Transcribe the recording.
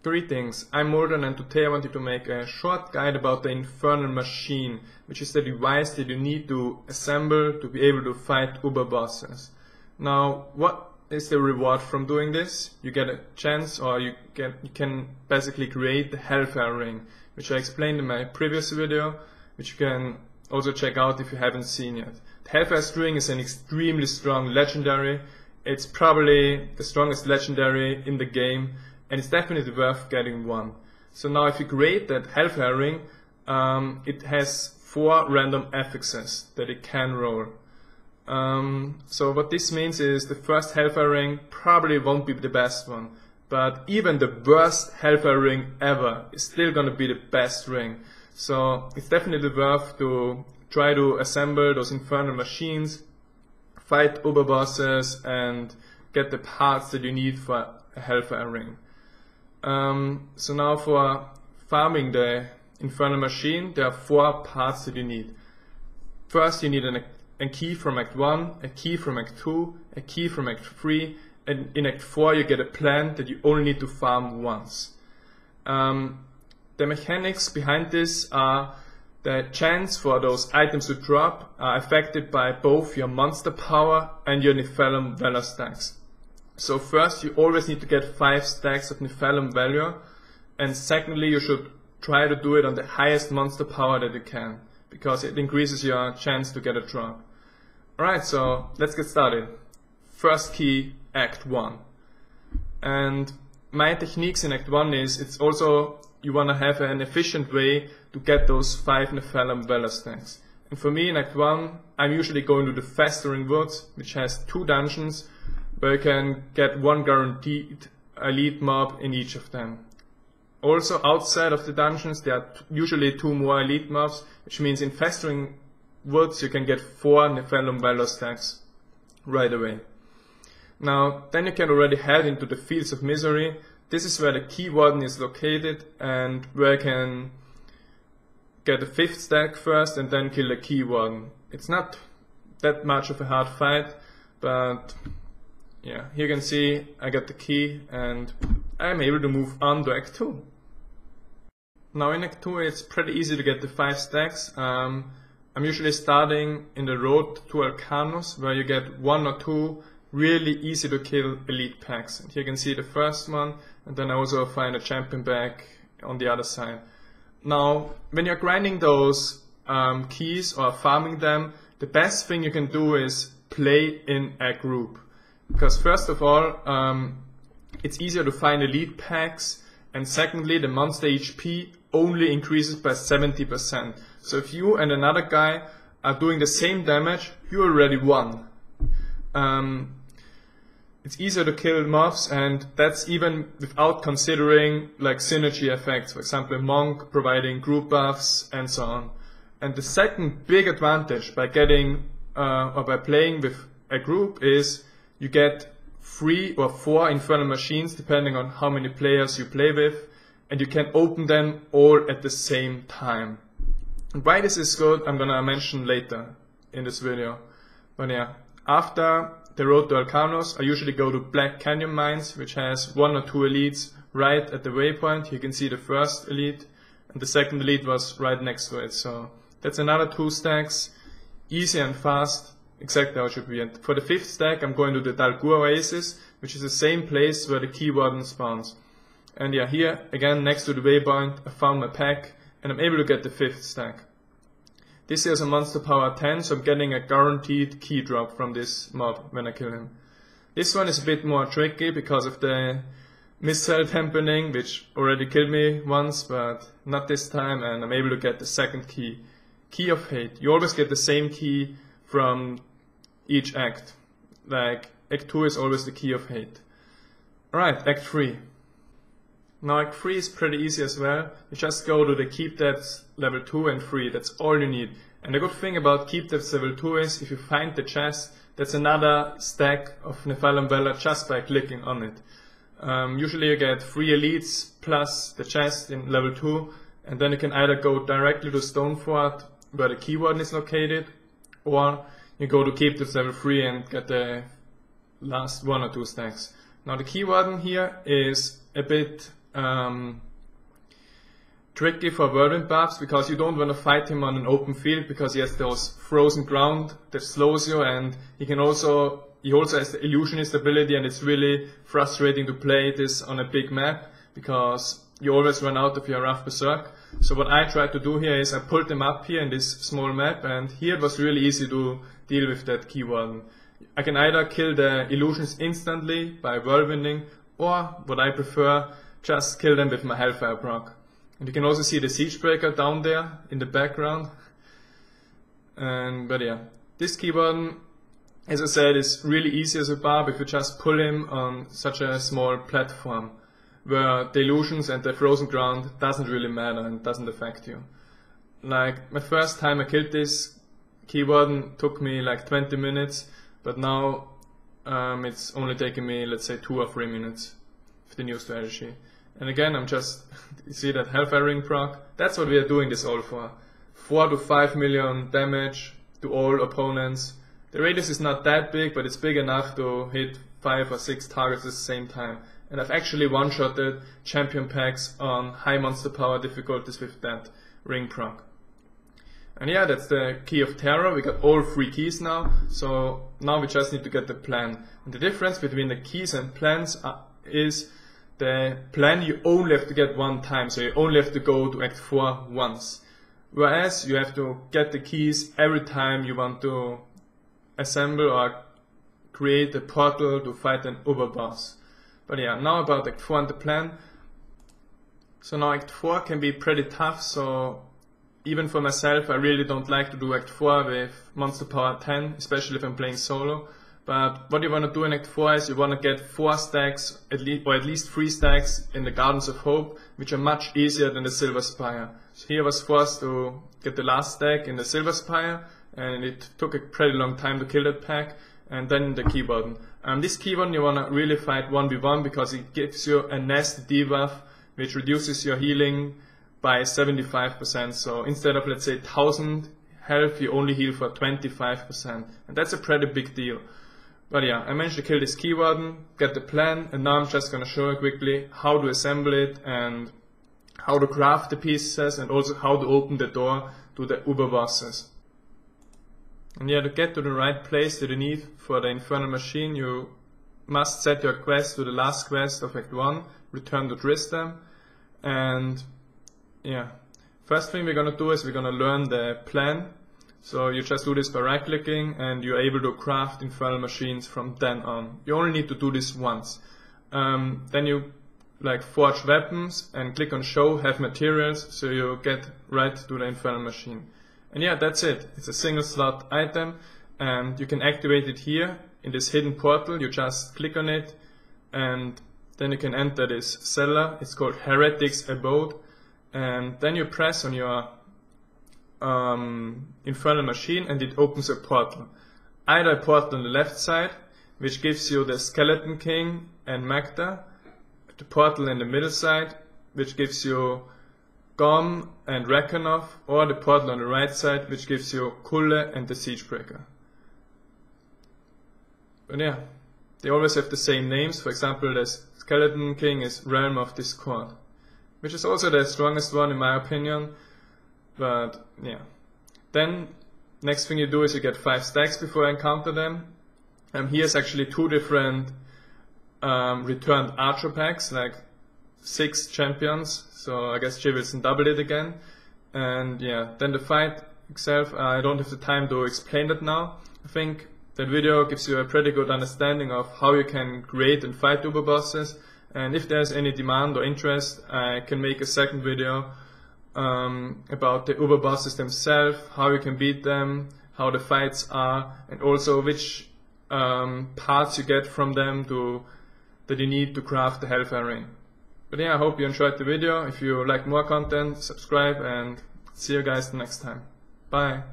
Greetings, I'm Moldran, and today I wanted to make a short guide about the Infernal machine, which is the device that you need to assemble to be able to fight uber bosses. Now, what is the reward from doing this? You get a chance, or you can basically create the Hellfire ring, which I explained in my previous video, which you can also check out if you haven't seen yet. The Hellfire ring is an extremely strong legendary. It's probably the strongest legendary in the game, and it's definitely worth getting one. So now if you create that Hellfire ring, it has 4 random affixes that it can roll. So what this means is the first Hellfire ring probably won't be the best one, but even the worst Hellfire ring ever is still gonna be the best ring. So it's definitely worth to try to assemble those Infernal machines, fight uber bosses, and get the parts that you need for a Hellfire ring. So now for farming the Infernal machine, there are 4 parts that you need. First, you need a key from Act 1, a key from Act 2, a key from Act 3, and in Act 4 you get a plant that you only need to farm once. The mechanics behind this are the chance for those items to drop are affected by both your monster power and your Nephalem Valor stacks. So first, you always need to get 5 stacks of Nephalem Valor, and secondly, you should try to do it on the highest monster power that you can, because it increases your chance to get a drop. Alright, so let's get started. First key, Act 1. And my techniques in Act 1 is, it's also, you want to have an efficient way to get those 5 Nephalem Valor stacks. And for me in Act 1, I'm usually going to the Festering Woods, which has 2 dungeons, where you can get 1 guaranteed elite mob in each of them. Also outside of the dungeons there are usually 2 more elite mobs, which means in Festering Woods you can get 4 Nephalem Valor stacks right away. Now then you can already head into the Fields of Misery. This is where the Key Warden is located, and where you can get the 5th stack first and then kill the Key Warden. It's not that much of a hard fight, but yeah, here you can see I got the key and I'm able to move on to Act 2. Now in Act 2 it's pretty easy to get the 5 stacks. I'm usually starting in the road to Alcanus, where you get 1 or 2 really easy to kill elite packs. And here you can see the first one, and then I also find a champion bag on the other side. Now when you're grinding those keys or farming them, the best thing you can do is play in a group. Because first of all, it's easier to find elite packs, and secondly, the monster HP only increases by 70%. So if you and another guy are doing the same damage, you already won. It's easier to kill mobs, and that's even without considering like synergy effects, for example a monk providing group buffs and so on. And the second big advantage by getting or by playing with a group is you get 3 or 4 Infernal machines depending on how many players you play with, and you can open them all at the same time. And why this is good I'm gonna mention later in this video. But yeah, after the road to Alcanus I usually go to Black Canyon Mines, which has 1 or 2 elites right at the waypoint. You can see the first elite, and the second elite was right next to it. So that's another 2 stacks, easy and fast. Exactly how it should be. And for the 5th stack I'm going to the Dalgur Oasis, which is the same place where the Key Warden spawns. And yeah, here again next to the waypoint I found my pack, and I'm able to get the 5th stack. This here is a monster power 10, so I'm getting a guaranteed key drop from this mob when I kill him. This one is a bit more tricky because of the missile dampening, which already killed me once, but not this time, and I'm able to get the 2nd key. Key of Hate. You always get the same key from each act. Like Act 2 is always the Key of Hate. Alright, Act 3. Now Act 3 is pretty easy as well. You just go to the Keep Depths level 2 and 3, that's all you need. And the good thing about Keep Depths level 2 is if you find the chest, that's another stack of Nephalem Valor just by clicking on it. Usually you get 3 elites plus the chest in level 2, and then you can either go directly to Stonefort where the Key Warden is located, or you go to Keep Depths level 3 and get the last 1 or 2 stacks. Now the Key Warden here is a bit tricky for whirlwind buffs, because you don't want to fight him on an open field because he has those frozen ground that slows you, and he also has the illusionist ability, and it's really frustrating to play this on a big map because you always run out of your rough berserk. So what I tried to do here is I pulled them up here in this small map, and here it was really easy to deal with that key warden. I can either kill the illusions instantly by whirlwinding, or what I prefer, just kill them with my Hellfire proc. And you can also see the Siegebreaker down there in the background. But yeah, this key warden, as I said, is really easy as a barb if you just pull him on such a small platform where the illusions and the frozen ground doesn't really matter and doesn't affect you. Like, my first time I killed this key warden took me like 20 minutes, but now it's only taking me, let's say, 2 or 3 minutes with the new strategy. And again, I'm just, you see that Hellfire Ring proc? That's what we are doing this all for. 4 to 5 million damage to all opponents. The radius is not that big, but it's big enough to hit 5 or 6 targets at the same time. And I've actually one-shotted champion packs on high monster power difficulties with that ring proc. And yeah, that's the Key of Terror. We got all 3 keys now, so now we just need to get the plan. And the difference between the keys and plans is the plan you only have to get one time, so you only have to go to Act 4 once. Whereas you have to get the keys every time you want to assemble or create a portal to fight an Uberboss. But yeah, now about Act 4 and the plan. So now Act 4 can be pretty tough, so even for myself I really don't like to do Act 4 with monster power 10, especially if I'm playing solo. But what you want to do in Act 4 is you want to get 4 stacks, at least 3 stacks in the Gardens of Hope, which are much easier than the Silver Spire. So here I was forced to get the last stack in the Silver Spire, and it took a pretty long time to kill that pack, and then the key warden. This key warden you want to really fight 1v1 because it gives you a nasty debuff which reduces your healing by 75%. So instead of, let's say, 1000 health, you only heal for 25%, and that's a pretty big deal. But yeah, I managed to kill this key warden, get the plan, and now I'm just gonna show you quickly how to assemble it and how to craft the pieces and also how to open the door to the Uber bosses. And yeah, to get to the right place that you need for the Infernal Machine, you must set your quest to the last quest of Act 1, return to Tristram, and yeah, first thing we're gonna do is we're gonna learn the plan. So you just do this by right clicking and you're able to craft Infernal Machines from then on. You only need to do this once. Then you forge weapons and click on show, have materials, so you get right to the Infernal Machine. And yeah, that's it. It's a single slot item and you can activate it here in this hidden portal. You just click on it and then you can enter this cellar. It's called Heretic's Abode, and then you press on your Infernal Machine and it opens a portal. Either a portal on the left side, which gives you the Skeleton King and Magda, the portal in the middle side, which gives you Gom and Rakanov, or the portal on the right side, which gives you Kulle and the Siegebreaker. But yeah, they always have the same names. For example, the Skeleton King is Realm of Discord, which is also the strongest one in my opinion. But yeah, then next thing you do is you get 5 stacks before you encounter them. Here's actually 2 different returned archer packs, like 6 champions, so I guess Jivilson doubled it again. And yeah, then the fight itself, I don't have the time to explain that now. I think that video gives you a pretty good understanding of how you can create and fight Uber bosses, and if there's any demand or interest, I can make a second video about the Uber bosses themselves, how you can beat them, how the fights are, and also which parts you get from them that you need to craft the Hellfire Ring. But yeah, I hope you enjoyed the video. If you like more content, subscribe, and see you guys next time. Bye!